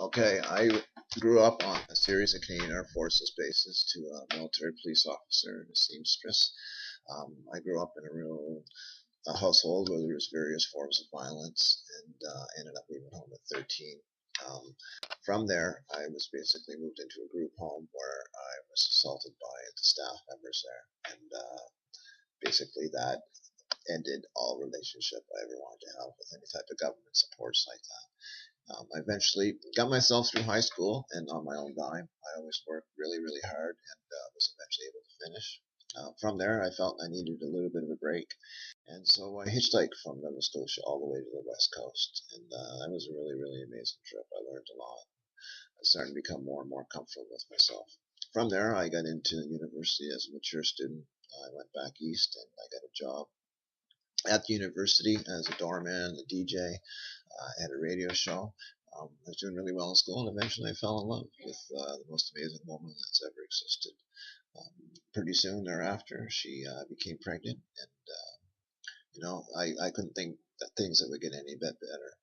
Okay, I grew up on a series of Canadian Armed Forces bases to a military police officer and a seamstress. I grew up in a real household where there was various forms of violence and ended up leaving home at 13. Um, from there, I was basically moved into a group home where I was assaulted by the staff members there. And basically that ended all relationship I ever wanted to have with any type of government supports like that. I eventually got myself through high school and on my own dime. I always worked really, really hard and was eventually able to finish. From there, I felt I needed a little bit of a break, and so I hitchhiked from Nova Scotia all the way to the West Coast, and that was a really, really amazing trip. I learned a lot. I started to become more and more comfortable with myself. From there, I got into university as a mature student. I went back east and I got a job at the university as a doorman, a DJ, at a radio show. I was doing really well in school, and eventually I fell in love with the most amazing woman that's ever existed. Pretty soon thereafter, she became pregnant, and I couldn't think that things that would get any bit better.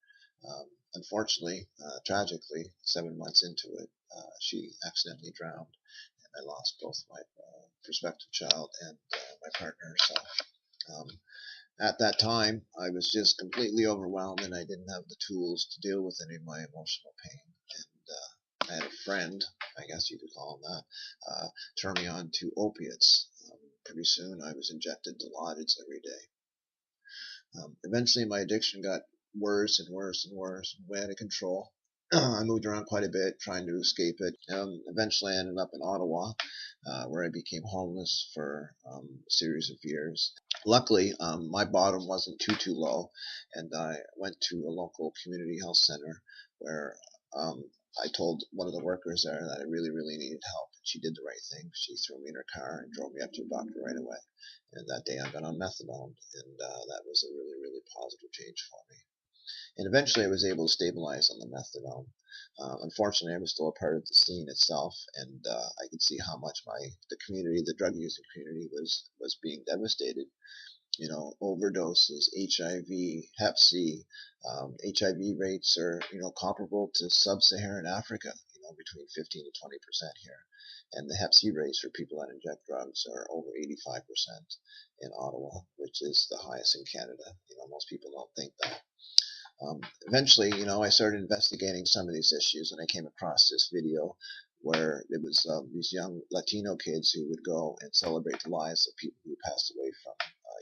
Unfortunately, tragically, 7 months into it, she accidentally drowned, and I lost both my prospective child and my partner. So um, at that time, I was just completely overwhelmed, and I didn't have the tools to deal with any of my emotional pain. And I had a friend, I guess you could call him that, turn me on to opiates. Pretty soon, I was injected Dilaudid every day. Eventually, my addiction got worse and worse and worse, way out of control. I moved around quite a bit trying to escape it. Eventually, I ended up in Ottawa, where I became homeless for a series of years. Luckily, my bottom wasn't too low, and I went to a local community health center where um, I told one of the workers there that I really, really needed help. She did the right thing. She threw me in her car and drove me up to a doctor right away. And that day I got on methadone, and that was a really, really positive change for me. And eventually I was able to stabilize on the methadone. Unfortunately, I was still a part of the scene itself, and I could see how much the community, the drug using community, was being devastated. Overdoses, HIV, Hep C. HIV rates are, comparable to sub-Saharan Africa, between 15 to 20% here. And the Hep C rates for people that inject drugs are over 85% in Ottawa, which is the highest in Canada. Most people don't think that. Eventually, I started investigating some of these issues, and I came across this video where it was these young Latino kids who would go and celebrate the lives of people who passed away from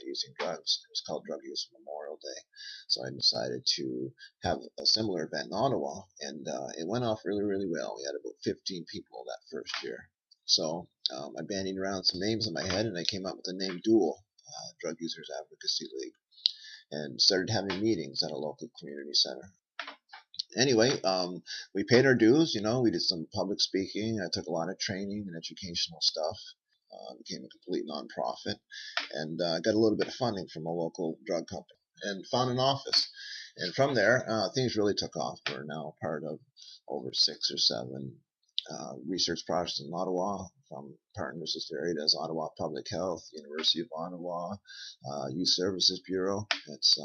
using drugs. It was called Drug Use Memorial Day. So I decided to have a similar event in Ottawa, and it went off really, really well. We had about 15 people that first year. So I bandied around some names in my head, and I came up with the name Dual, Drug Users Advocacy League, and started having meetings at a local community center. Anyway, we paid our dues. We did some public speaking. I took a lot of training and educational stuff. Became a complete nonprofit, and got a little bit of funding from a local drug company, and found an office. And from there, things really took off. We're now part of over 6 or 7 research projects in Ottawa, from partners as varied as Ottawa Public Health, University of Ottawa, Youth Services Bureau. It's,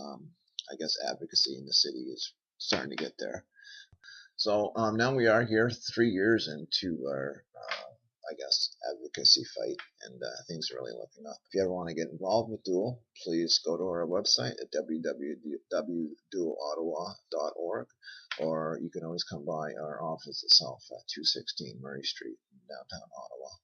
I guess, advocacy in the city is starting to get there. So now we are here 3 years into our, I guess, advocacy fight, and things are really looking up. If you ever want to get involved with Dual, please go to our website at www.dualottawa.org, or you can always come by our office itself at 216 Murray Street in downtown Ottawa.